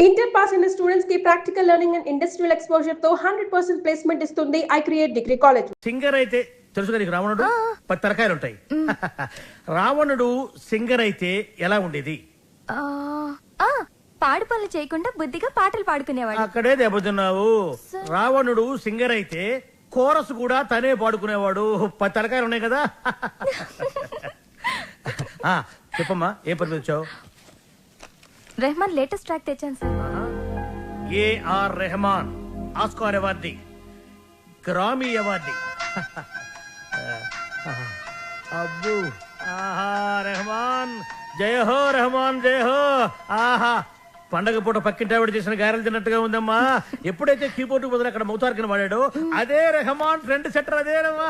Inter pass అయిన students కి practical learning and industrial exposure తో 100% ప్లేస్మెంట్ ఇస్తుంది I create degree college. Singer అయితే తెలుసుగా నీకు రావణుడు 10 తలకాయలు ఉంటాయి. రావణుడు సింగర్ అయితే ఎలా ఉండేది? పాడు పనులు చేయకుండా బుద్ధిగా పాటలు పాడుకునేవాడు. అక్కడే దెబ్బతిన్నావు. రావణుడు సింగర్ అయితే కోరస్ కూడా తనే పాడుకునేవాడు. 10 తలకాయలు ఉన్నాయి కదా. చెప్పమ్మా, ఏ పని వచ్చావు? రెహమాన్ లేటెస్ట్ ట్రాక్ తెచ్చాను sir. AR Rahman Oscar awardee, Grammy awardee. అబ్బు, ఆహా, రెహమాన్ జయ హో, రెహమాన్ జయ హో. ఆహా, పండగ పూట పక్కింటి ఆవిడ చేసిన గారెలు తిన్నట్టుగా ఉందమ్మా. ఎప్పుడైతే కీబోర్డ్ బదులు అక్కడ మౌతార్కిన వాడాడో అదే రెహమాన్ ఫ్రెండ్ సెటర్. అదేనమ్మా.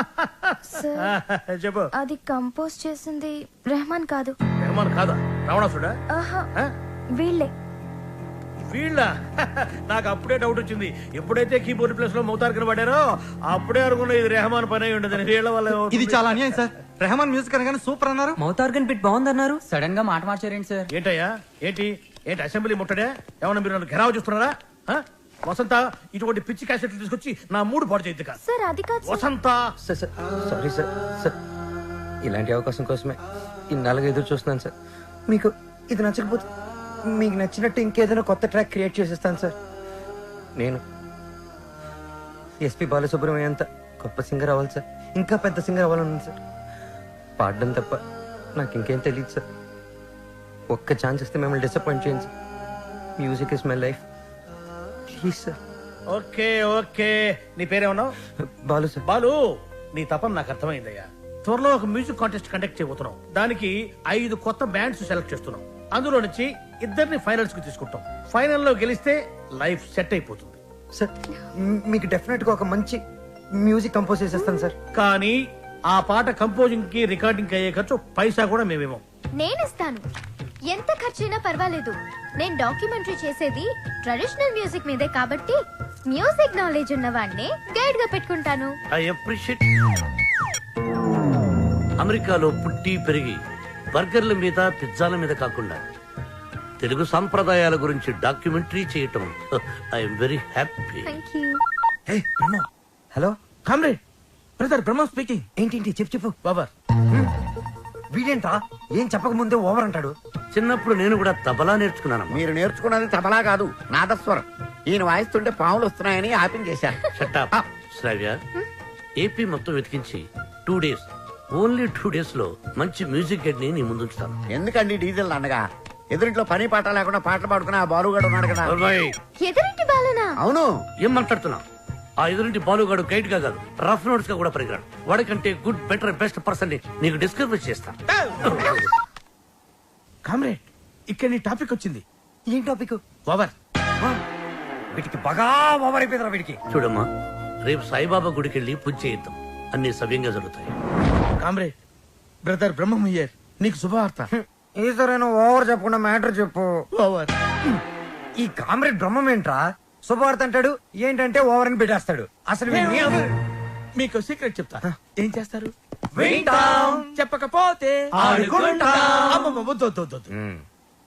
చెప్పు. అది కంపోజ్ చేసింది రెహమాన్ కాదు. రెహమాన్ కాదా? రావణాసుడా? వీళ్ళే. వీళ్ళ? నాకు అప్పుడే డౌట్ వచ్చింది. ఎప్పుడైతే కీబోర్డ్ ప్లేస్ లో మౌతార్కిన వాడారో అప్పుడే అనుకున్నా ఇది రెహమాన్ పని అయి ఉండదు. వీళ్ళ వల్ల ఇది చాలా అన్యాయం సార్. రెహమాన్ మ్యూజిక్ అనగానే సూపర్ అన్నారు, మౌతార్గన్ బిట్ బాగుందన్నారు, సడన్ గా మాట మార్చారేంటి సార్? ఏంటయ్యా, ఏంటి అసెంబ్లీ ముట్టడే? ఏమన్నా మీరు నన్ను ఘెరావు చూస్తున్నారా? వసంత, ఇటువంటి పిచ్చి క్యాసెట్లు తీసుకొచ్చి నా మూడు పాడు చేయద్దు కాదు. సార్ అది కాదు వసంత. Sorry sir. సార్, ఇలాంటి అవకాశం కోసమే ఇన్నాళ్ళుగా ఎదురు చూస్తున్నాను సార్. మీకు ఇది నచ్చకపోతే మీకు నచ్చినట్టు ఇంకేదైనా కొత్త ట్రాక్ క్రియేట్ చేసేస్తాను సార్. నేను ఎస్పి బాలసుబ్రహ్మణ్యం అంత గొప్ప సింగర్ అవ్వాలి సార్. ఇంకా పెద్ద సింగర్ అవ్వాలన్నాను సార్. పాడడం తప్ప నాకు ఇంకేం తెలియదు సార్. ఒక్క ఛాన్స్ ఇస్తే మిమ్మల్ని డిసప్పాయింట్ చేయండి sir. Music is my life, please sir. Okay okay, నీ పేరేమన్నావు? బాలు సార్. బాలు, నీ తపన నాకు అర్థమైందయ్యా. త్వరలో ఒక మ్యూజిక్ కాంటెస్ట్ కండక్ట్ చేయబోతున్నాం. దానికి 5 కొత్త బ్యాండ్స్ సెలెక్ట్ చేస్తున్నాం. అందులో నుంచి 2 ఫైనల్స్ కి తీసుకుంటాం. ఫైనల్లో గెలిస్తే లైఫ్ సెట్ అయిపోతుంది సార్. మీకు డెఫినెట్ గా ఒక మంచి మ్యూజిక్ కంపోజ్ చేసేస్తాను సార్. కానీ ఆ పాట కంపోజింగ్ కి రికార్డింగ్ అయ్యే ఖర్చు పైసా కూడా మేమేమో. నేను ఇస్తాను. ఎంత ఖర్చైనా పర్వాలేదు. నేను డాక్యుమెంటరీ చేసేది ట్రెడిషనల్ మ్యూజిక్ మీదే కాబట్టి మ్యూజిక్ నాలెడ్జ్ ఉన్న వాడిని గైడ్ గా పెట్టుకుంటాను. I appreciate. అమెరికాలో పుట్టి పెరిగి బర్గర్ల మీద పిజ్జాల మీద కాకుండా తెలుగు సాంప్రదాయాల గురించి డాక్యుమెంటరీ చేయటం I'm very happy. Thank you. Hello comrade, brother Brahma speaking. ఏంటి చెప్పు. బాబర్, వీడేంట్రా ఏం చెప్పక ముందే ఓవర్ అంటాడు. చిన్నప్పుడు నేను కూడా తబలా నేర్చుకున్నాను. మీరు నేర్చుకున్నది తబలా కాదు, నాదస్వరం. ఈయన వాయిస్తుంటే పాములు వస్తున్నాయని ఆపించేశారు. షట్టప్. శ్రావ్య, ఏపీ మొత్తం వెతికించి 2 days, ఓన్లీ 2 days లో మంచి మ్యూజిక్ గైడ్ ని నీ ముందుంచుతాను. ఎందుకండి డీజిల్ అండగా? ఎదురింట్లో పని పాట లేకుండా పాటలు పాడుకుని ఆ బాలుగాడు ఉన్నాడు కదా. ఎదురింటి బాలునా? అవును. ఏం మాట్లాడుతున్నావు? ఆ ఎదురింటి బాలుగాడు గైడ్ గా కాదు, రఫ్ నోట్స్ గా కూడా పరిగరాడు. వాడికంటే గుడ్, బెటర్, బెస్ట్ పర్సన్ ని నీకు డిస్కవర్ చేస్తా. కామ్రేడ్, ఇక్కడ నీ టాపిక్ వచ్చింది. ఏం టాపిక్? ఓవర్. వీటికి బాగా ఓవర్ అయిపోయిందిరా వీడికి. చూడమ్మా, రేపు సాయిబాబా గుడికి వెళ్ళి పూజ చేయిద్దాం. అన్ని సవ్యంగా జరుగుతాయి. Comrade, brother Brahmam here. నీకు శుభవార్త. ఈసారైనా ఓవర్ చెప్పకుండా మ్యాటర్ చెప్పు. ఓవర్. ఈ కామ్రేడ్ బ్రహ్మం ఏంట్రా శుభవార్త అంటాడు, ఏంటంటే ఓవర్ అని పెట్టేస్తాడు. అసలు మీకు సీక్రెట్ చెప్తా. ఏం చేస్తారు? వింటాం. చెప్పకపోతే ఆడుకుంటాం. అమ్మమ్మ, వద్దు వద్దు వద్దు వద్దు.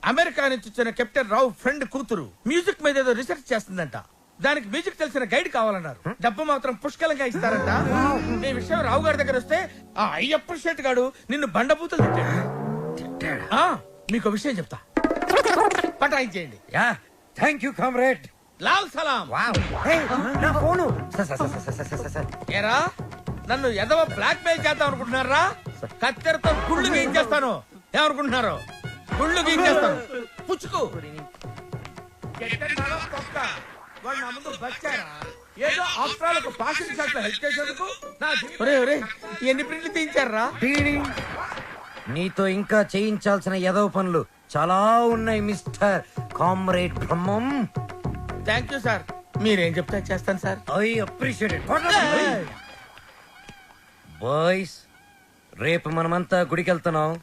అమెరికా నుంచి వచ్చిన కెప్టెన్ రావు ఫ్రెండ్ కూతురు మ్యూజిక్ మీద ఏదో రీసెర్చ్ చేస్తుందంట. దానికి మ్యూజిక్ తెలిసిన గైడ్ కావాలన్నారు. డబ్బు మాత్రం పుష్కలంగా ఇస్తారంట. ఈ విషయం రావు గారి దగ్గర వస్తే ఆ అయ్యప్ప షెట్ గాడు నిన్ను బండబూతులు తిట్టాడు. మీకు విషయం చెప్తా, పటాయించేయండి. Thank you comrade. లాల్ సలాం. నా ఫోను. ఏరా, నన్ను ఎదవ బ్లాక్ మెయిల్ చేద్దాం అనుకుంటున్నారా? కత్తెరతో గుళ్ళు గీయించేస్తాను. ఏమనుకుంటున్నారు? గుళ్ళు గీయించేస్తాను. పుచ్చుకు. వాళ్ళు నా ముందు బచ్చారా? ఏదో ఆఫ్టర్ ఒక పాసింగ్ షాట్ లో హెల్ప్ చేసేందుకు ఎన్ని ప్రింట్లు తీయించారా? నీతో ఇంకా చేయించాల్సిన ఎదవ పనులు చాలా ఉన్నాయి mister comrade Brahmam. Thank you sir. మీరేం చెప్తే చేస్తాను sir. I appreciate it. Boys, రేపు మనమంతా గుడికి వెళ్తున్నాం.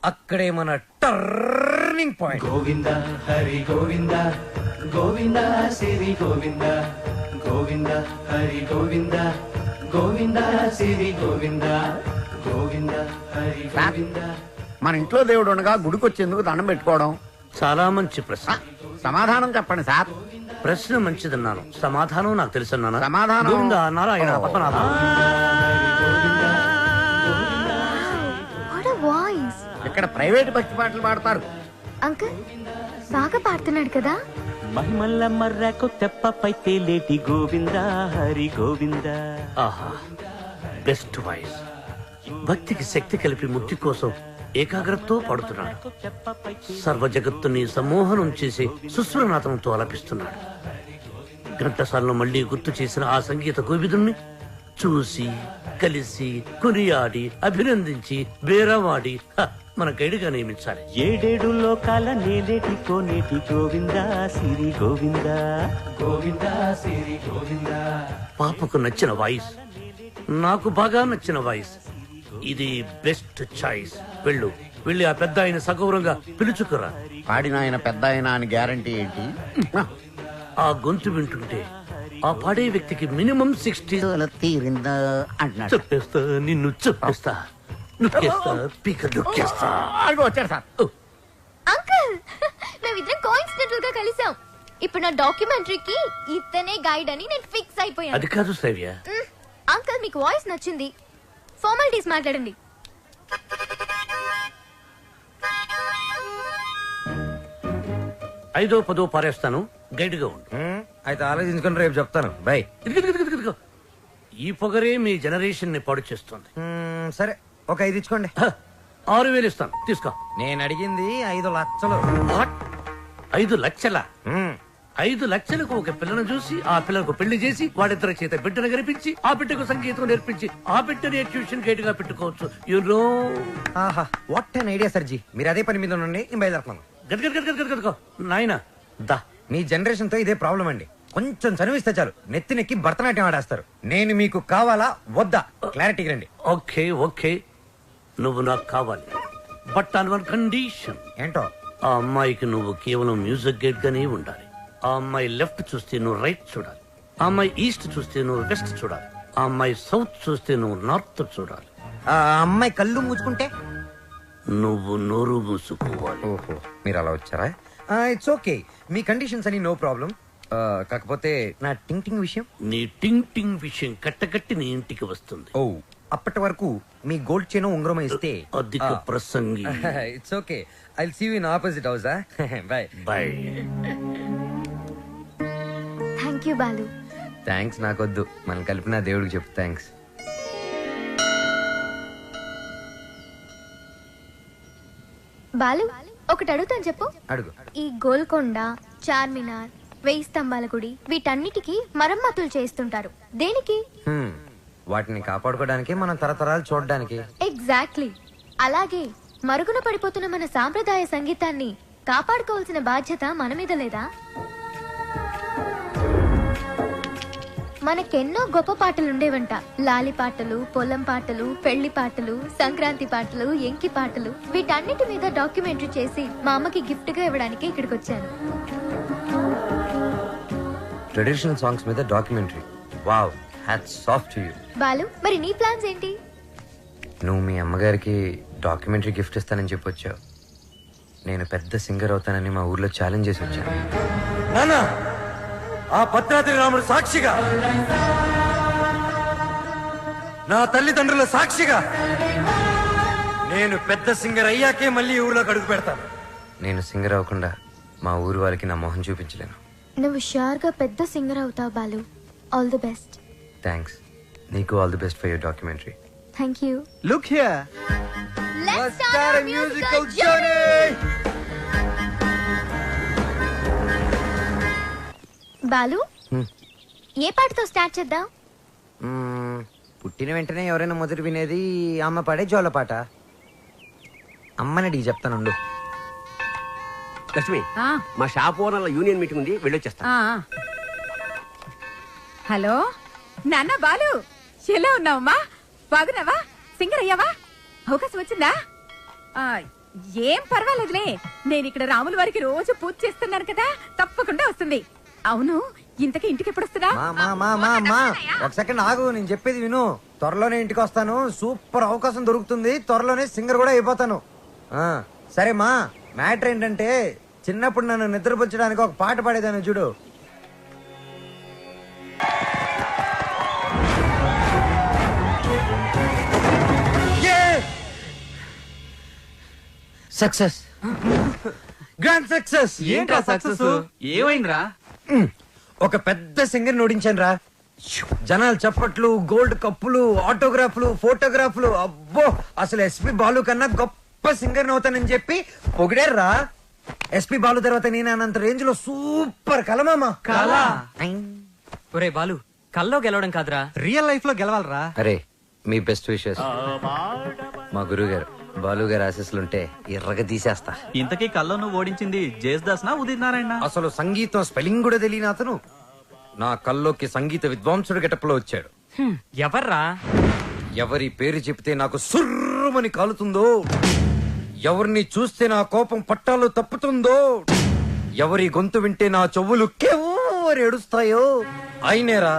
అక్కడే మన టర్నింగ్ పాయింట్. గోవింద హరి గోవింద, గోవింద సిరి గోవింద, గోవింద హరి గోవింద, గోవింద సిరి గోవింద, గోవింద హరి గోవింద. మన ఇంట్లో దేవుడు ఉండగా గుడికి వచ్చేందుకు దండం పెట్టుకోవడం చాలా మంచి ప్రశ్న. సమాధానం చెప్పండి సార్. ప్రశ్న మంచిదన్నాను, సమాధానం నాకు తెలుసన్నాను. సమాధానం- గోవింద నారాయణ ఓ. పద్మనాభ. What a voice. ఇక్కడ ప్రైవేట్ భక్తి పాటలు పాడతారు. అంకుల్ బాగా పాడుతున్నాడు కదా. మహిమల్ల మర్రకు తెప్పపై తేలేటి గోవింద హరి గోవింద. ఆహా, బెస్ట్ వాయిస్. భక్తికి శక్తి కలిపి ముక్తి కోసం ఏకాగ్రతతో పాడుతున్నాడు. సర్వ జగత్తుని సమ్మోహనం చేసి సుస్వరనాథంతో ఆలపిస్తున్నాడు. ఘంటసాలను మళ్లీ గుర్తు చేసిన ఆ సంగీత కోవిదుణ్ణి చూసి కలిసి కొనియాడి అభినందించి బేరవాడి మన గైడ్గా నియమించాలి. ఏడేడు లోకాల నేలేటి కోనేటి గోవింద సిరి గోవింద. గోవింద సిరి గోవింద. పాపకు నచ్చిన వాయిస్, నాకు బాగా నచ్చిన వాయిస్. ఇది బెస్ట్ చాయిస్. వెళ్ళి ఆ పెద్ద ఆయన సగౌరవంగా పిలుచుకురా. పాడిన ఆయన పెద్ద ఆయన అని గ్యారంటీ ఏంటి? ఆ గొంతు వింటుంటే ఆ పాడే వ్యక్తికి మినిమం 60 తీరిందా అంటున్నాడు. చెప్పేస్తా, నిన్ను చెప్పేస్తా, నొక్కేస్తా, పీక నొక్కేస్తా. అదిగో వచ్చాడు సార్. అంకుల్ మేమిద్దరం కోఇన్సిడెంటల్ గా కలిసాం. ఇప్పుడు నా డాక్యుమెంటరీకి ఇతనే గైడ్ అని నేను ఫిక్స్ అయిపోయాను. అది కాదు శ్రవ్య. అంకుల్ మీకు వాయిస్ నచ్చింది, ఫార్మాలిటీస్ మాట్లాడండి. ఐదో పదో పారేస్తాను, గైడ్ గా ఉండు. అయితే ఆలోచించుకుని రేపు చెప్తాను. బై. ఇదిగో. ఈ పొగరే మీ జనరేషన్ ని పాడు చేస్తుంది. సరే, ఒక 5 ఇచ్చుకోండి. 6,000 ఇస్తాను, తీసుకో. నేను అడిగింది 5 లక్షలు. 5 లక్షల? మ్మ్. 5 లక్షలకు ఒక పిల్లను చూసి ఆ పిల్లకు పెళ్లి చేసి వాడిద్దరి చేత బిడ్డను కనిపించి ఆ బిడ్డకు సంగీతం నేర్పించి ఆ బిడ్డని ట్యూషన్ గైడ్ గా పెట్టుకోవచ్చు. యూనో. ఆహా, వాట్ అన్ ఐడియా సర్జీ. మీరు అదే పని మీద ఉండండి, నేను బయలుదేరుతున్నాను. గదగదగదగదగో నాయనా దా. మీ జనరేషన్ తో ఇదే ప్రాబ్లం అండి. కొంచెం చనువిస్తే చాలు నెత్తినెక్కి భరతనాట్యం ఆడేస్తారు. నేను మీకు కావాలా వద్దా క్లారిటీకి రండి. ఓకే, నువ్వు నాకు కావాలి, బట్ ఆన్ వన్ కండిషన్. ఏంటో? ఆ అమ్మాయికి నువ్వు కేవలం మ్యూజిక్ గైడ్ గానే ఉండాలి. ఆ అమ్మాయి లెఫ్ట్ చూస్తే నువ్వు రైట్ చూడాలి. ఆ అమ్మాయి ఈస్ట్ చూస్తే నువ్వు వెస్ట్ చూడాలి. ఆ అమ్మాయి సౌత్ చూస్తే నువ్వు నార్త్ చూడాలి. ఆ అమ్మాయి కళ్ళు మూసుకుంటే? నువ్వు నోరు మూసుకోవాలి. ఓహో, మీరు అలా వచ్చారా? ఇట్స్ ఓకే, మీ కండిషన్స్ అని నో ప్రాబ్లం. కాకపోతే నా టింగ్ టింగ్ విషయం. నీ టింగ్ టింగ్ విషయం కట్టకట్టి నీ ఇంటికి వస్తుంది. ఓ, అప్పటి వరకు మీ గోల్డ్ చైన్ ఉంగరం ఇస్తే. అధిక ప్రసంగి. It's okay, I will see you in opposite house. Bye. Bye. Thank you Balu. Thanks నాకొద్దు, మనం కలిపిన దేవుడికి చెప్పు థ్యాంక్స్. బాలు ఒకటి అడుగుతాను, చెప్పు. అడుగు. ఈ గోల్కొండ, చార్మినార్, 1000 స్తంభాల గుడి వీటన్నిటికీ మరమ్మతులు చేస్తుంటారు. దేనికి? వాటిని కాపాడుకోవడానికి, మనం తరతరాలు చూడడానికి. ఎగ్జాక్ట్లీ. అలాగే మరుగున పడిపోతున్న మన సాంప్రదాయ సంగీతాన్ని కాపాడుకోవాల్సిన బాధ్యత మన మీద లేదా? మనకెన్నో గొప్ప పాటలు ఉండేవంట. లాలి పాటలు, పొలం పాటలు, పెళ్లి పాటలు, సంక్రాంతి పాటలు, ఎంకి పాటలు. వీటన్నిటి మీద డాక్యుమెంటరీ చేసి మా అమ్మకి గిఫ్ట్ గా ఇవ్వడానికి ఇక్కడికి వచ్చాను. ట్రెడిషనల్ సాంగ్స్ మీద documentary. Wow, hats off to you. Balu, మరి నీ ప్లాన్స్ ఏంటి? నువ్వు మీ అమ్మగారికి డాక్యుమెంటరీ గిఫ్ట్ ఇస్తానని చెప్పొచ్చావు. నేను పెద్ద సింగర్ అవుతానని మా ఊర్లో ఛాలెంజ్ చేసి వచ్చాను. నానా, ఆ భద్రాద్రి రాముడు సాక్షిగా, నా తల్లిదండ్రుల సాక్షిగా, నేను పెద్ద సింగర్ అయ్యాకే మళ్ళీ ఈ ఊర్లోకి అడుగు పెడతాను. నేను సింగర్ అవ్వకుండా మా ఊరు వాళ్ళకి నా మొహం చూపించలేను. నువ్వు షూర్ గా పెద్ద సింగర్ అవుతావు Balu. All the best. Thanks. నీకు all the best for your documentary. Thank you. Look here. Let's start a musical journey. Balu, ఏ పాటతో స్టార్ట్ చేద్దాం? పుట్టిన వెంటనే ఎవరైనా మొదటి వినేది అమ్మ పాడే జోల పాట. అమ్మనడి చెప్తానుండు. లక్ష్మి, మా షాప్ ఓనర్ల యూనియన్ మీటింగ్ ఉంది, వెళ్ళొచ్చేస్తా. హలో నాన్న బాలు, ఎలా ఉన్నావమ్మా? బాగున్నావా? సింగర్ అయ్యావా? అవకాశం వచ్చిందా? ఏం పర్వాలేదులే, నేను ఇక్కడ రాముల వారికి రోజు పూజ చేస్తున్నాను కదా, తప్పకుండా వస్తుంది. అవును, ఇంతకీ ఇంటికి ఎప్పుడు వస్తున్నా? ఒక సెకండ్ ఆగు, నేను చెప్పేది విను. త్వరలోనే ఇంటికి వస్తాను. సూపర్ అవకాశం దొరుకుతుంది. త్వరలోనే సింగర్ కూడా అయిపోతాను. సరే మా, మ్యాటర్ ఏంటంటే చిన్నప్పుడు నన్ను నిద్రపుచ్చడానికి ఒక పాట పాడేదాన్ని చూడు. Success, grand success. ఏంట్రా సక్సెస్? ఏమైందిరా? ఒక పెద్ద సింగర్ ఓడించాను రా. జనాలు చప్పట్లు, గోల్డ్ కప్పులు, ఆటోగ్రాఫ్లు, ఫోటోగ్రాఫ్లు. అబ్బో, అసలు ఎస్పి బాలు కన్నా గొప్ప సింగర్ అవుతానని చెప్పి పొగిడారా. ఎస్పి బాలు తర్వాత నేను అన్నంత రేంజ్ లో సూపర్ కలమామా. కళ? ఒరే బాలు, కల్లో గెలవడం కాదురా, రియల్ లైఫ్ లో గెలవాలరా. అరే మీ బెస్ట్ విషెస్. మా గురువు గారు బాలు గారు ఆశీస్సులుంటే ఎర్రగా తీసేస్తా. ఇంతకీ కల్లో నువ్వు ఓడించింది జేస్దాస్ నా ఉదిత్ నారాయణ? అసలు సంగీతం స్పెల్లింగ్ కూడా తెలియని అతను నా కల్లోకి సంగీత విద్వాంసుడు గెటప్లో వచ్చాడు. ఎవర్రా? ఎవరి పేరు చెప్తే నాకు సుర్రుమని కాలుతుందో, ఎవరిని చూస్తే నా కోపం పట్టాలు తప్పుతుందో, ఎవరి గొంతు వింటే నా చెవులు కేవరి ఏడుస్తాయో అయినేరా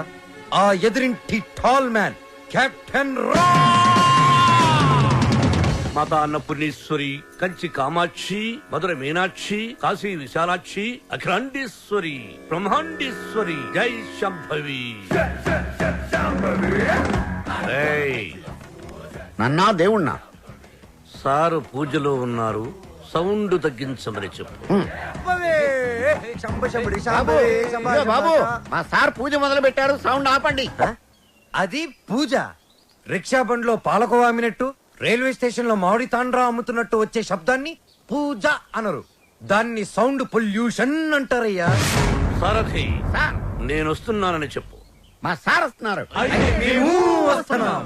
ఆ ఎదురింటి టాల్ మ్యాన్, కెప్టెన్ రా. మాతా అన్నపూర్ణేశ్వరి, కంచి కామాక్షి, మధుర మీనాక్షి, కాశీ విశాలాక్షి, అఖిలాండేశ్వరి, బ్రహ్మాండేశ్వరి, జై శంభవి. ఏయ్, నన్నా దేవుణ్ణా? సారు పూజలో ఉన్నారు, సౌండ్ తగ్గించమని చెప్పు. బాబు, మా సార్ పూజ మొదలు పెట్టారు, సౌండ్ ఆపండి. అది పూజ. రిక్షా బండ్లో పాలకోవా అమ్మినట్టు, రైల్వే స్టేషన్ లో మామిడి తాండ్రా అమ్ముతున్నట్టు వచ్చే శబ్దాన్ని పూజ అనరు, దాన్ని సౌండ్ పొల్యూషన్ అంటారయ్యా. సారథి, సార్, నేను వస్తున్నానని చెప్పు. మా సార్ వస్తున్నారు. మేము వస్తున్నాం.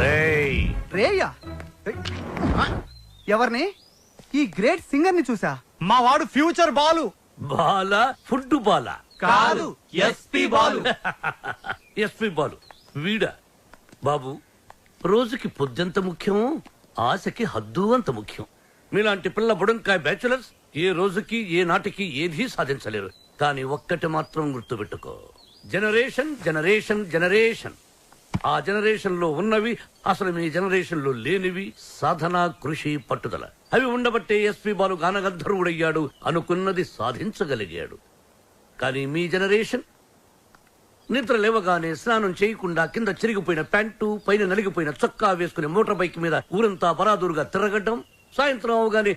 రేయ్, రేయా? ఎవరిని? ఈ గ్రేట్ సింగర్ ని చూసా. మా వాడు ఫ్యూచర్ బాలు. బాల ఫుడ్ బాల కాదు, ఎస్పి బాలు. ఎస్పి బాలు వీడా? బాబు, రోజుకి పొద్దెంత ముఖ్యమో ఆశకి హద్దు అంత ముఖ్యం. మీలాంటి పిల్ల బుడంకాయ బ్యాచులర్స్ ఏ రోజుకి ఏ నాటికి ఏదీ సాధించలేరు. కానీ ఒక్కటి మాత్రం గుర్తుపెట్టుకో, జనరేషన్ జనరేషన్ జనరేషన్. ఆ జనరేషన్ లో ఉన్నవి అసలు మీ జనరేషన్ లో లేనివి సాధన, కృషి, పట్టుదల. అవి ఉండబట్టే ఎస్పి బాలు గానగంధర్వుడయ్యాడు, అనుకున్నది సాధించగలిగాడు. కానీ మీ జనరేషన్ నిద్ర లేవగానే స్నానం చేయకుండా కింద చిరిగిపోయిన ప్యాంటు, పైన నలిగిపోయిన చొక్కా వేసుకుని మోటార్ బైక్ మీద ఊరంతా బరాదూరుగా తిరగడం, సాయంత్రం అవగానే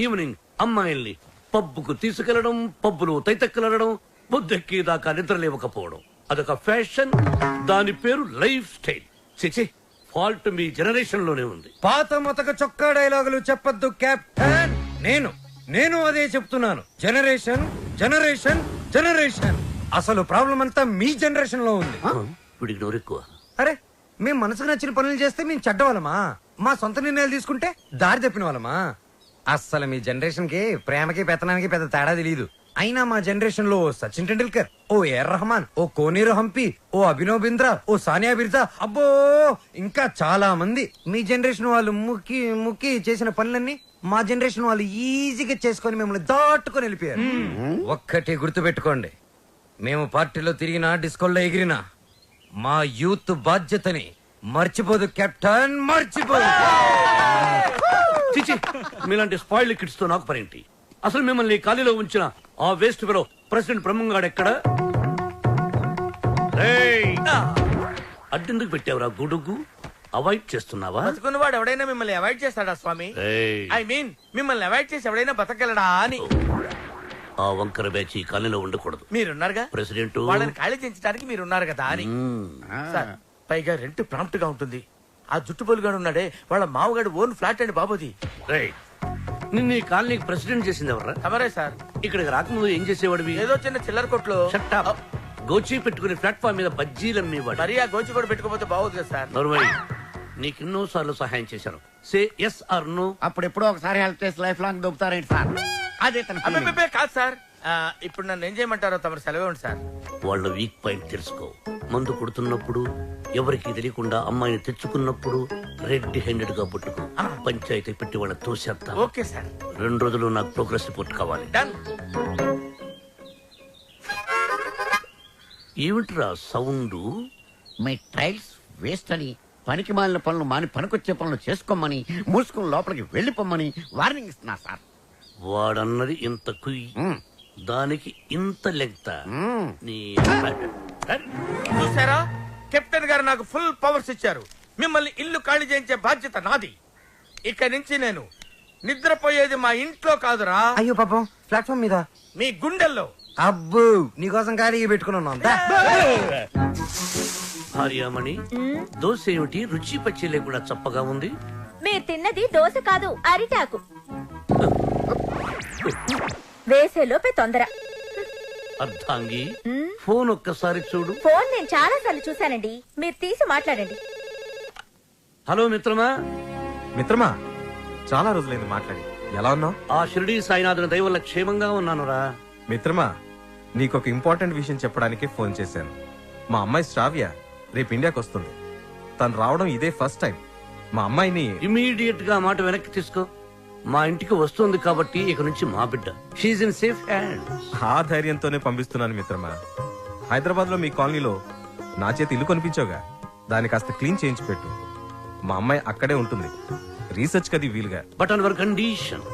ఈవినింగ్ అమ్మాయిల్ని పబ్బుకు తీసుకెళ్లడం, పబ్బులో తైతెక్కలడం, బుద్ధెక్కేదాకా నిద్ర లేవకపోవడం. అదొక ఫ్యాషన్, దాని పేరు లైఫ్ స్టైల్. చిచి, ఫాల్ట్ మీ జనరేషన్ లోనే ఉంది. పాత మొతక చొక్కా డైలాగులు చెప్పొద్దు కెప్టెన్. నేను అదే చెప్తున్నాను. Generation generation generation. అసలు ప్రాబ్లం అంతా మీ జనరేషన్ లో ఉంది. వీడికి నోరెక్కువ. అరే, మేము మనసుకు నచ్చిన పనులు చేస్తే మేము చెడ్డవాళ్ళమా? మా సొంత నిర్ణయాలు తీసుకుంటే దారి తప్పిన వాళ్ళమా? అస్సలు మీ జనరేషన్ కి ప్రేమకి పెత్తనానికి పెద్ద తేడా తెలియదు. అయినా మా జనరేషన్ లో సచిన్ టెండూల్కర్, ఓ ఏఆర్ రెహమాన్, ఓ కోనేరు హంపి, ఓ అభినవ్ బింద్రా, ఓ సానియా బిర్జా, అబ్బో ఇంకా చాలా మంది. మీ జనరేషన్ వాళ్ళు ముక్కి చేసిన పనులన్నీ మా జనరేషన్ వాళ్ళు ఈజీగా చేసుకొని మిమ్మల్ని దాటుకొని వెళ్ళిపోయారు. ఒక్కటి గుర్తుపెట్టుకోండి, మేము పార్టీలో తిరిగినా, డిస్కోల్లో ఎగిరినా మా యూత్ బాధ్యతని మర్చిపోదు కెప్టెన్, మర్చిపోదు. చిచి, మీలాంటి స్పాయిల్డ్ కిడ్స్ తో నాకు పనేంటి? అసలు మిమ్మల్ని ఖాళీలో ఉంచిన ఆ వేస్ట్ ఫెలో ప్రెసిడెంట్ బ్రహ్మంగాడు ఎక్కడ? అడ్డెందుకు పెట్టావురా గొడుగు? అవాయిడ్ చేస్తున్నావా? బతుకున్నవాడు ఎవడైనా మిమ్మల్ని అవాయిడ్ చేస్తాడా స్వామి? ఐ మీన్ మిమ్మల్ని అవాయిడ్ చేసి ఎవడైనా బతకగలడా అని. ఆ వంకర బ్యాచ్ ఈ ఖాళీలో ఉండకూడదు. మీరున్నారుగా ప్రెసిడెంట్, వాళ్ళని ఖాళీ చేయించడానికి మీరున్నారు కదా అని. సార్, పైగా రెంట్ ప్రాంప్ట్ గా ఉంటుంది. ఆ జుట్టు పొలుగాడు ఉన్నాడే, వాళ్ళ మామగాడు ఓన్ ఫ్లాట్ అండి బాబుది. నిన్న ఈ కాలనీకి ప్రెసిడెంట్ చేసింది ఎవరా? తమరే సార్. ఇక్కడికి రాకముందు ఏం చేసేవాడివి? ఏదో చిన్న చిల్లర కొట్లో గోచి పెట్టుకుని ప్లాట్ఫామ్ మీద బజ్జీలు అమ్మేవాడు. మరి ఆ గోచి కూడా పెట్టుకోపోతే బాగోదు కదా సార్. నర్మయ్, నీకు ఎన్నో సార్లు సహాయం చేశాను. Say yes or no. అప్పుడెప్పుడో ఒకసారి హెల్ప్ చేసి లైఫ్ లాంగ్ దొబ్బుతారేంటి సార్? అదే తన feeling. అబ్బే కాదు సార్. ఇప్పుడు నన్ను ఏం చేయమంటారో తమరు సెలవే ఉంది సార్. వాళ్ళ వీక్ పాయింట్ తెలుసుకో. మందు కొడుతున్నప్పుడు ఎవరికి తెలియకుండా అమ్మాయిని తెచ్చుకున్నప్పుడు రెడ్ హ్యాండెడ్ గా పట్టుకో పంచాయతీ పెట్టి వాళ్ళ తోసేస్తా. Okay sir. 2 రోజులు నాకు ప్రోగ్రెస్ రిపోర్ట్ కావాలి. డన్. ఏమిట్రా సౌండ్? మీ ట్రైల్స్ వేస్ట్ అని, పనికి మాలిన పనులు మాని పనికొచ్చే పనులు చేసుకోమని, మూసుకుని లోపలికి వెళ్ళిపోమ్మని వార్నింగ్ ఇస్తున్నా సార్. వాడన్నది ఇంత కుయ్యి, దానికి ఇంత లెంగ్త. నీ చూసారా, కెప్టెన్ గారు నాకు ఫుల్ పవర్స్ ఇచ్చారు. మిమ్మల్ని ఇల్లు ఖాళీ చేయించే బాధ్యత నాది. ఇక నుంచి నేను నిద్రపోయేది మా ఇంట్లో కాదురా. అయ్యో పాపం, ప్లాట్ఫామ్ మీద మీ గుండెల్లో. అబ్బో, నీకోసం ఖాళీగా పెట్టుకుని ఉన్నాం. భార్యామణి, దోశ ఏమిటి రుచి పచ్చి లేకుండా చప్పగా ఉంది? మీరు తిన్నది దోశ కాదు, అరిటాకు. వేసేలోపే తొందర. అర్ధాంగి, ఫోన్ ఒక్కసారి చూడు. ఫోన్ నేను చాలా సార్లు చూశానండి, మీరు తీసి మాట్లాడండి. హలో మిత్రమా. మిత్రమా, చాలా రోజులైంది మాట్లాడి. ఎలా ఉన్నావు? ఆ షిరిడీ సాయినాథుని దయ వల్ల క్షేమంగా ఉన్నానురా. మిత్రమా, నీకొక ఇంపార్టెంట్ విషయం చెప్పడానికి ఫోన్ చేశాను. మా అమ్మాయి శ్రావ్య రేపు ఇండియాకి వస్తుంది. తను రావడం ఇదే ఫస్ట్ టైం. మా అమ్మాయిని ఇమీడియట్ గా మాట వెనక్కి తీసుకో. మా ఇంటికి వస్తుంది కాబట్టి ఇక నుంచి మా బిడ్డ. She's in safe hands. ఆ ధైర్యంతోనే పంపిస్తున్నాను మిత్రమా. హైదరాబాద్ లో మీ కాలనీలో నా చేతి ఇల్లు కొనిపించావుగా, దాన్ని కాస్త క్లీన్ చేయించి పెట్టు. మా అమ్మాయి అక్కడే ఉంటుంది, రీసెర్చ్ కది వీలుగా. But on hour condition.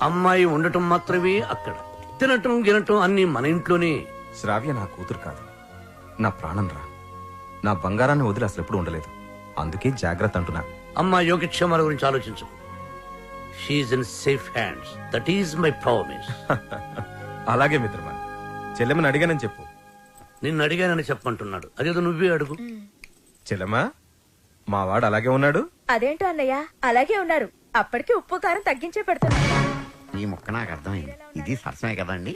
అమ్మాయి ఉండటం మాత్రమే అక్కడ, తినటం గినటం అన్ని మన ఇంట్లోనే. శ్రావ్య నా కూతురు కాదు, నా ప్రాణం రా. నా బంగారాన్ని వదిలి అసలు ఎప్పుడు ఉండలేదు. అందుకే జాగ్రత్త అంటున్నా. అమ్మా యోగక్షేమాల గురించి ఆలోచించు. She's in safe hands. That is my promise. అలాగే మిత్రమా. చెల్లెమని అడిగానని చెప్పు. నిన్ను అడిగానని చెప్పమంటున్నాడు. అదేదో నువ్వే అడుగు. చెల్లెమా, మా వాడు అలాగే ఉన్నాడు. అదేంటో అన్నయ్య, అలాగే ఉన్నారు. అప్పటికి ఉప్పు కారం తగ్గించే పెడుతున్నా. ఈ ముక్క నాకు అర్థమైంది. ఇది సరసమే కదండి.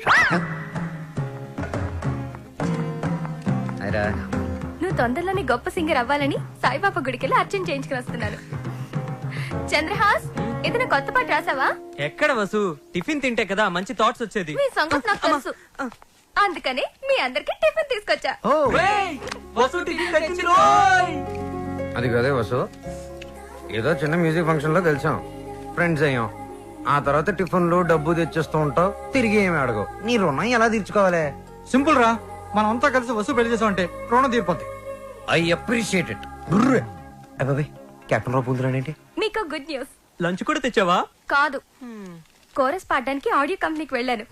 నువ్వు తొందరలోనే గొప్ప సింగర్ అవ్వాలని సాయిబాబా గుడికెళ్ళి అర్చన చేయించుకుని వస్తున్నాను. చంద్రహాస్, ఏదైనా కొత్త పాట రాసావా? ఎక్కడ వసు, టిఫిన్ తింటే కదా మంచి థాట్స్ వచ్చేది. మీ సంగతి నాకు తెలుసు, అందుకని మీ అందరికి టిఫిన్ తీసుకొచ్చా. అది కదే వసు, ఏదో చిన్న మ్యూజిక్ ఫంక్షన్ లో కలిసాం, ఫ్రెండ్స్ అయ్యాం. ఆ తర్వాత టిఫిన్లు డబ్బు తెచ్చేస్తూ ఉంటావు, తిరిగి ఏమి అడగవు. నీ రుణం ఎలా తీర్చుకోవాలి? సింపుల్ రా, మనం అంతా కలిసి వసు పెళ్లి చేసాం అంటే రుణం తీరిపోద్ది. I appreciate it. అబ్బాయి, కెప్టెన్ రావు పూలుతున్నాడేంటి? మీకు గుడ్ న్యూస్. లంచ్ కూడా తెచ్చావా? కాదు, కోరస్ పాడడానికి ఆడియో కంపెనీకి వెళ్ళాను.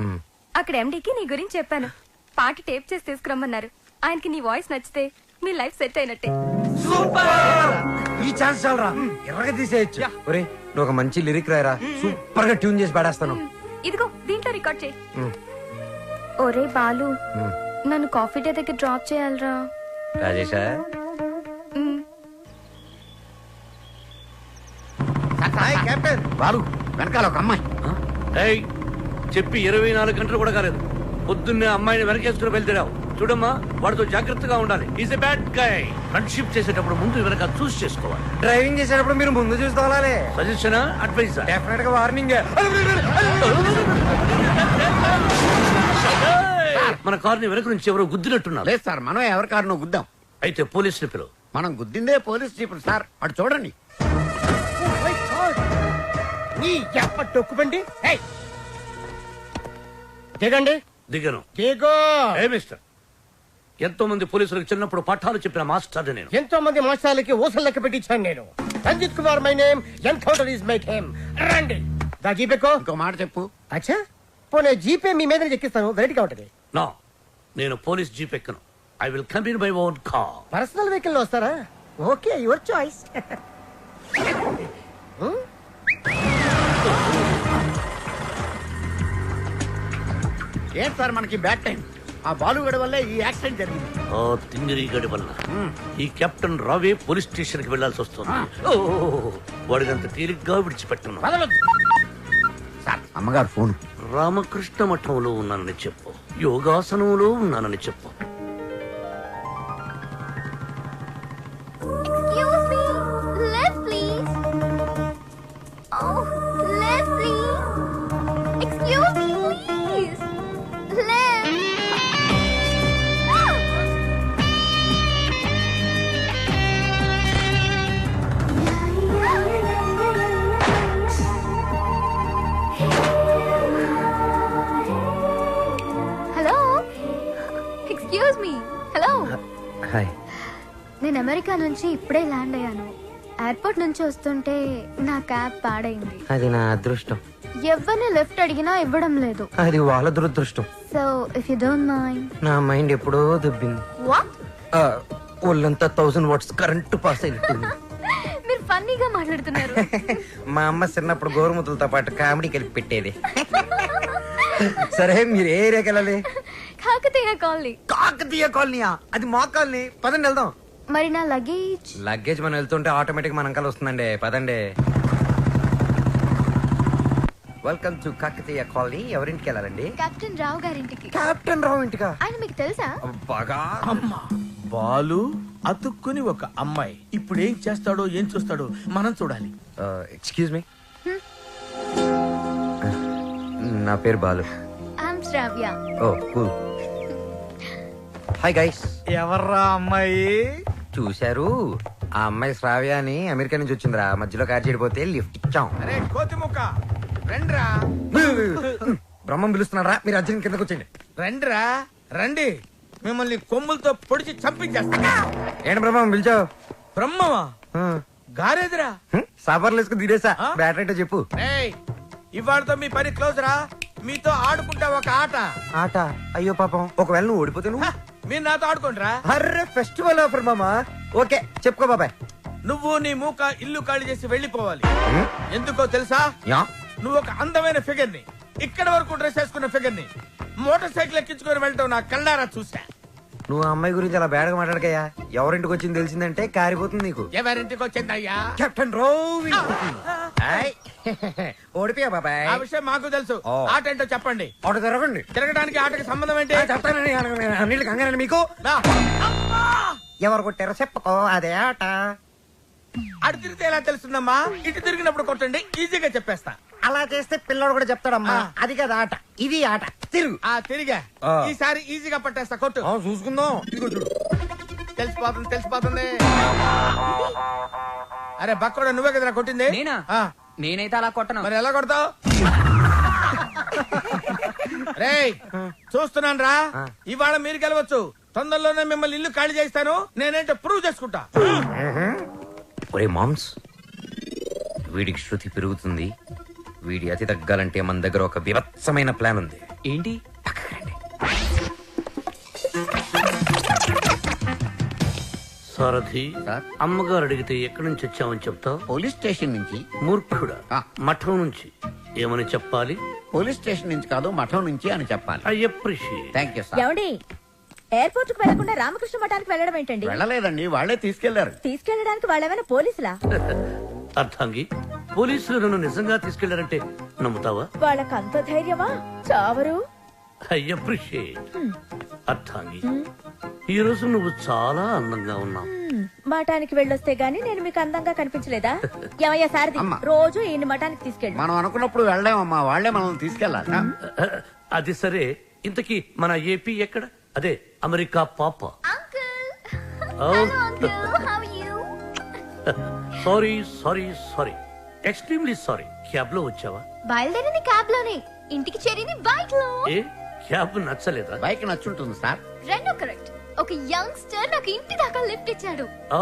అక్కడ ఎండీకి నీ గురించి చెప్పాను. పాట టేప్ చేసి తీసుకురమ్మన్నారు. ఆయనకి నీ వాయిస్ నచ్చితే మీ లైఫ్ సెట్ అయినట్టే. ఈ ఛాన్స్ చాలరా, ఎర్రగా తీసేయచ్చు. ఒరే, నువ్వు ఒక మంచి లిరిక్ రాయరా, సూపర్ గా ట్యూన్ చేసి పాడేస్తాను. ఇదిగో దీంట్లో రికార్డ్ చేయి. ఒరే బాలు, నన్ను కాఫీ డే దగ్గర డ్రాప్ చేయాలరా. రాజేశా, బాలు, వెనకాల ఒక అమ్మాయి. ఏయ్, చెప్పి 24 గంటలు కూడా కాలేదు. పొద్దున్నే అమ్మాయిని వెనకేసుకుని బయలుదేరావు. చూడమ్మా, వాడితో జాగ్రత్తగా ఉండాలి. Is a bad guy. Friendship చేసేటప్పుడు ముందు వెనక చూస్ చేసుకోవాలి. డ్రైవింగ్ చేసేటప్పుడు మీరు ముందు చూసుకోవాలి. Suggestion, advice? డెఫినెట్ గా వార్నింగ్. మన కారుని వెనక నుంచి ఎవరో గుద్దినట్టున్నారు. లేదు సార్, మనం ఎవరి కారునో గుద్దాం. అయితే పోలీసులు పిలువు. మనం గుద్దిందే పోలీస్ జీపులు సార్. అటు చూడండి. దిగండి. దిగను. దిగో. ఏ మిస్టర్, ఎంతో మంది పోలీసులకు చిన్నప్పుడు పాఠాలు చెప్పిన మాస్టర్ నేను. ఎంతో మంది మాస్టర్లకి ఊసలు లెక్క పెట్టించాను నేను. Ranjith Kumar my name, encounter is my name. రండి. దా జీపేకో. ఇంకో మాట చెప్పు. అచ్చా, పోనీ జీపే మీ మీద ఎక్కిస్తాను, వెరైటీగా ఉంటది. నో, నేను పోలీస్ జీప్ ఎక్కను. I will come in my own car. Personal vehicle లో వస్తారా? Okay, your choice. ఏంటి సార్ మనకి బ్యాడ్ టైం? ఆ బాలుగడ వల్లే ఈ యాక్సిడెంట్ జరిగింది. ఆ తింగిరి గడి వల్ల ఈ కెప్టెన్ రావే పోలీస్ స్టేషన్ కి వెళ్లాల్సి వస్తుంది. వాడినంత తేలిగ్గా విడిచిపెట్టను. సార్, అమ్మగారు ఫోన్. రామకృష్ణ మఠంలో ఉన్నానని చెప్పు, యోగాసనంలో ఉన్నానని చెప్పు. Excuse me, left please. Oh, left please. Excuse me, please. Left. Excuse me. Hello. Hi. నేను అమెరికా నుంచి ఇప్పుడే ల్యాండ్ అయ్యాను. ఎయిర్పోర్ట్ నుంచి వస్తుంటే నా క్యాబ్ పాడైంది. అది నా అదృష్టం. ఎవరిని లిఫ్ట్ అడిగినా ఇవ్వడం లేదు. అది వాళ్ళ దురదృష్టం. So if you don't mind. నా మైండ్ ఎప్పుడో దబ్బింది. వాట్? ఒళ్ళంతా 1000 వాట్స్ కరెంటు పాస్ అయినట్టుంది. మీరు ఫన్నీగా మాట్లాడుతున్నారు. మా అమ్మ చిన్నప్పుడు గోరుముతులతో పాటు కామెడీ కలిపి పెట్టేది. సరే మీరు ఏ ఏరియాకి వెళ్ళాలి? కాకతీయ కాలనీ. కాకతీయ కాలనీయా? అది మా కాలనీ. పదండి వెళ్దాం. మరి నా లగేజ్? లగేజ్ మనం వెళ్తుంటే ఆటోమేటిక్ మన అంకల్ వస్తుందండి. పదండి. Welcome to Kakatiya colony. ఎవరింటికి వెళ్ళాలండి? కెప్టెన్ రావు గారింటికి. కెప్టెన్ రావు ఇంటికా? ఆయన మీకు తెలుసా? బాగా. అమ్మా బాలు అతుక్కుని ఒక అమ్మాయి. ఇప్పుడు ఏం చేస్తాడో ఏం చూస్తాడో మనం చూడాలి. ఎక్స్క్యూజ్ మీ, నా పేరు Balu. I'm Shravya. Oh cool. Hi guys. ఎవర్రా అమ్మాయి? చూశారు, ఆ అమ్మాయి శ్రావ్య అని అమెరికా నుంచి వచ్చిందిరా. మధ్యలో కార్ చెడిపోతే లిఫ్ట్ ఇచ్చాం. అరే కోతి ముక్క రండ్రా. బ్రహ్మం పిలుస్తున్నారా? మీరు అర్జున్ కిందకు వచ్చేయండి. రండ్రా రండి, మిమ్మల్ని కొమ్ములతో పొడిచి చంపించేస్తా. ఏంటి బ్రహ్మం పిలిచావు? బ్రహ్మమా? గారేదిరా. సాఫర్లు వేసుకుని తీరేసా. బ్యాటరీ అంటే చెప్పు. ఏయ్, ఇవాళతో మీ పని క్లోజ్ రా. మీతో ఆడుకుంటా ఒక ఆట. ఆట? అయ్యో పాపం, ఒకవేళ నువ్వు ఓడిపోతే నువ్వు? మీరు నాతో ఆడుకోండిరా. అర్రే ఫెస్టివల్ ఆఫర్ మామా. ఓకే చెప్పుకో బాబాయ్. నువ్వు నీ మూక ఇల్లు ఖాళీ చేసి వెళ్ళిపోవాలి. ఎందుకో తెలుసా? యా. నువ్వు ఒక అందమైన ఫిగర్ ని, ఇక్కడ వరకు డ్రెస్ వేసుకున్న ఫిగర్ ని మోటార్ సైకిల్ ఎక్కించుకొని వెళ్ళటం నా కళ్ళారా చూసా. నువ్వు అమ్మాయి గురించి అలా బేడగా మాట్లాడకయ్యా. ఎవరింటికి వచ్చింది తెలిసిందంటే కారిపోతుంది నీకు. ఎవరింటికి వచ్చిందయ్యా? కెప్టెన్ రోవి. ఓడిపోయా బాబాయ్. ఆ విషయం మాకు తెలుసు. ఆట ఏంటో చెప్పండి. ఆట తిరగండి. తిరగడానికి ఆటకి సంబంధం ఏంటి? చెప్తానండి. అన్నిటికి కంగారండి మీకు. ఎవరు కొట్టారో చెప్పుకో, అదే ఆట. అటు తిరిగితే ఎలా తెలుస్తుందమ్మా? ఇటు తిరిగినప్పుడు కొట్టండి, ఈజీగా చెప్పేస్తా. అలా చేస్తే పిల్లడు కూడా చెప్తాడమ్మా. అది కదా ఆట, ఇది ఆట. తిరుగు. తిరిగా ఈసారి ఈజీగా పట్టేస్తా. కొట్టు. చూసుకుందాం. ఇదిగో చూడు. తెలిసిపోతుంది తెలిసిపోతుంది. అరే బక్కడా, నువ్వే కదరా కొట్టింది? నేనైతే అలా కొట్టను. మరి ఎలా కొడతావు? రేయ్ చూస్తున్నాను రా. ఇవాళ మీరు గెలవచ్చు. తొందరలోనే మిమ్మల్ని ఇల్లు ఖాళీ చేస్తాను. నేనేంటో ప్రూవ్ చేసుకుంటా. ఒరే మామ్స్, వీడికి శృతి పెరుగుతుంది. వీడి అతి తగ్గాలంటే మన దగ్గర ఒక వివత్సమైన ప్లాన్ ఉంది. ఏంటి? సారథి, అమ్మగారు అడిగితే ఎక్కడి నుంచి వచ్చామని చెప్తావు? పోలీస్ స్టేషన్ నుంచి. మూర్ఖుడా, మఠం నుంచి. ఏమని చెప్పాలి? పోలీస్ స్టేషన్ నుంచి కాదు, మఠం నుంచి అని చెప్పాలి. I appreciate. Thank you sir. ఏమండి, ఎయిర్పోర్ట్ కు వెళ్లకుండా రామకృష్ణ మఠానికి వెళ్ళడం ఏంటండి? వెళ్ళలేదండి, వాళ్లే తీసుకెళ్లారు. తీసుకెళ్ళడానికి వాళ్ళేమైనా పోలీసులా? అర్థంగి, పోలీసులు నన్ను నిజంగా తీసుకెళ్లారంటే నమ్ముతావా? వాళ్ళకి అంత ధైర్యమా? చావరు. I appreciate. అర్థంగి, ఈ రోజు నువ్వు చాలా అందంగా ఉన్నావు. మఠానికి వెళ్ళొస్తే గానీ నేను మీకు అందంగా కనిపించలేదా? ఏమయ్యా సారథి, రోజు ఈయన మఠానికి తీసుకెళ్ళి. మనం అనుకున్నప్పుడు వెళ్ళామమ్మా, వాళ్లే మనల్ని తీసుకెళ్లాలి. అది సరే, ఇంతకీ మన ఏపీ ఎక్కడ? అదే అమెరికా పాప. Sorry sorry sorry, extremely sorry. Cab లో వచ్చావా? బయలుదేరింది క్యాబ్ లోనే, ఇంటికి చేరింది బైక్ లో. ఏ క్యాబ్ నచ్చలేదా? బైక్ నచ్చుంటుంది సార్. రెండు కరెక్ట్. ఒక యంగ్స్టర్ నాకు ఇంటి దాకా లిఫ్ట్ ఇచ్చాడు. ఓ,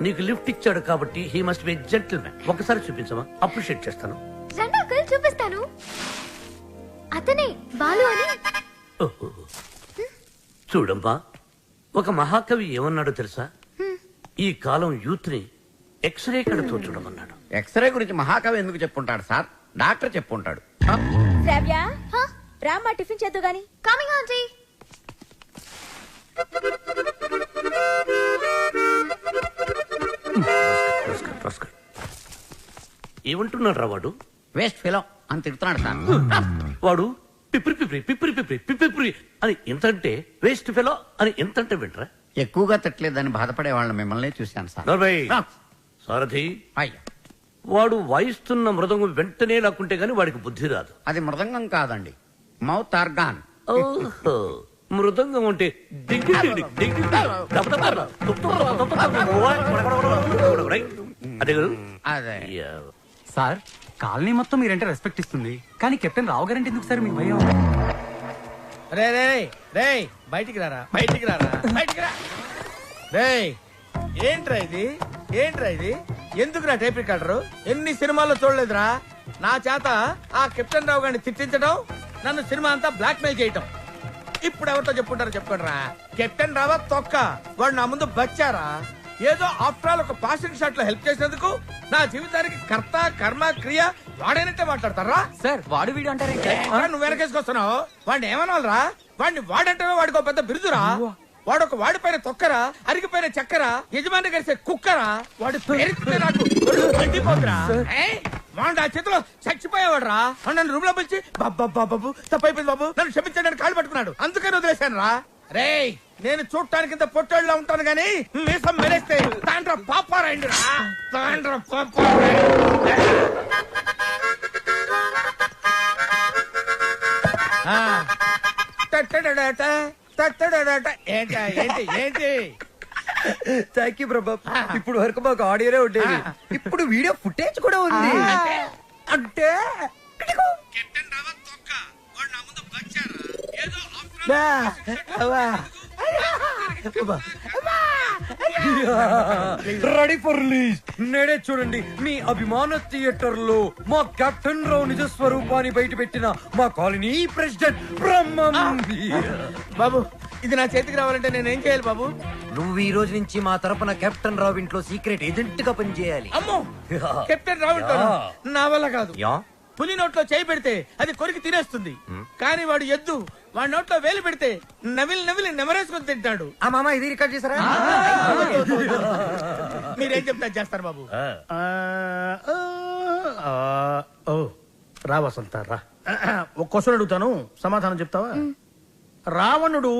నీకు లిఫ్ట్ ఇచ్చాడు కాబట్టి హీ మస్ట్ బి జెంటిల్మెన్. ఒకసారి చూపించమా? అప్రిషియేట్ చేస్తాను. రెండు అంకుల్ చూపిస్తాను. అతనే బాలు అని. ఓహో. చూడమ్మా, ఒక మహాకవి ఏమన్నాడో తెలుసా? ఈ కాలం యూత్ ని ఎక్స్రే కడుతూ చూడమన్నాడు. ఎక్స్రే గురించి మహాకవి ఎందుకు చెప్పుంటాడు సార్? డాక్టర్ చెప్పుంటాడు. శ్రావ్య, రామ్మా టిఫిన్ చేద్దు గాని. Coming aunty. ఏమంటున్నాడు రా వాడు? వేస్ట్ ఫెలో అని తిడుతున్నాడు సార్. వాడు పిప్రి పిప్రి పిప్రి పిప్రి పిప్రి అని ఎంతంటే వేస్ట్ ఫెలో అని ఎంతంటే వింటరా? ఎక్కువగా తిట్టలేదని బాధపడే వాళ్ళని మిమ్మల్ని చూశాను సార్. సారథి, అయ్యా, వాడు వాయిస్తున్న మృదంగం వెంటనే లాక్కుంటే గాని వాడికి బుద్ధి రాదు. అది మృదంగం కాదండి, మౌత్ ఆర్గాన్. ఓహో, మృదంగం అంటే అదే కదా. అదే సార్, కాలనీ మొత్తం మీరంటే రెస్పెక్ట్ ఇస్తుంది, కానీ కెప్టెన్ రావు గారంటే ఎందుకు సార్ మీకు భయం? రే రే రే బయటికి రారా బయటికి రా రే ఏంట్రా ఇది ఎందుకురా టేప్ రికార్డరు ఎన్ని సినిమాల్లో చూడలేదురా నా చేత ఆ కెప్టెన్ రావు గారిని తిట్టించడం నన్ను సినిమా అంతా బ్లాక్ మెయిల్ చేయటం ఇప్పుడు ఎవరితో చెప్పుకుంటారో చెప్పుకోండిరా కెప్టెన్ రావా తొక్క వాడు నా ముందు బచ్చారా ఏదో ఆఫ్టర్ ఆల్ ఒక పాసింగ్ షాట్ లో హెల్ప్ చేసినందుకు నా జీవితానికి కర్త కర్మ క్రియ వాడైనట్టే మాట్లాడతారా సార్ వాడు వీడు అంటారే నువ్వు వెనకేసుకొస్తున్నావు వాడిని ఏమనాలరా వాడిని వాడంటే వాడికి ఒక పెద్ద బిరుదురా వాడొక వాడిపైన తొక్కరా అరిగిపోయిన చక్కరా యజమాని కలిసే కుక్కరా వాడి పేరు నాకు ఒళ్ళు మండిపోతురా వాడు ఆ చేతిలో చచ్చిపోయేవాడు రా నన్ను రూమ్ లో పిలిచి బాబు తప్పైపోయింది బాబు నన్ను క్షమించడానికి కాళ్ళు పట్టుకున్నాడు అందుకని వదిలేశాను రా రే నేను చూడటానికి ఇంత పొట్టోళ్ళ ఉంటాను గానీ మీసం మెరేస్తే తాండ్ర పాపారాయండి రా తాండ్ర ఏంటి థ్యాంక్ యూ ప్రభా ఇప్పుడు వరకు మాకు ఆడియోనే ఉండేది ఇప్పుడు వీడియో ఫుటేజ్ కూడా ఉంది అంటే రెడీ ఫర్ రిలీజ్ నేడే చూడండి మీ అభిమాన థియేటర్ లో మా కెప్టెన్ రావు నిజ స్వరూపాన్ని బయట పెట్టిన మా కాలనీ ప్రెసిడెంట్ బ్రహ్మం బాబు ఇది నా చేతికి రావాలంటే నేనేం చేయాలి బాబు నువ్వు ఈ రోజు నుంచి మా తరపున కెప్టెన్ రావు ఇంట్లో సీక్రెట్ ఏజెంట్ గా పనిచేయాలి అమ్మో కెప్టెన్ రావు నా వల్ల కాదు పులి నోట్లో చేయి పెడితే అది కొరికి తినేస్తుంది కానీ వాడు ఎద్దు వాడి నోట్లో వేలు పెడితే నవిలి నెమరేసుకొని తింటాడు ఆ మామ ఇది రికార్డ్ చేశారా మీరేం చెప్తా చేస్తారు బాబు రా వసంత రా ఒక క్వశ్చన్ అడుగుతాను సమాధానం చెప్తావా రావణుడు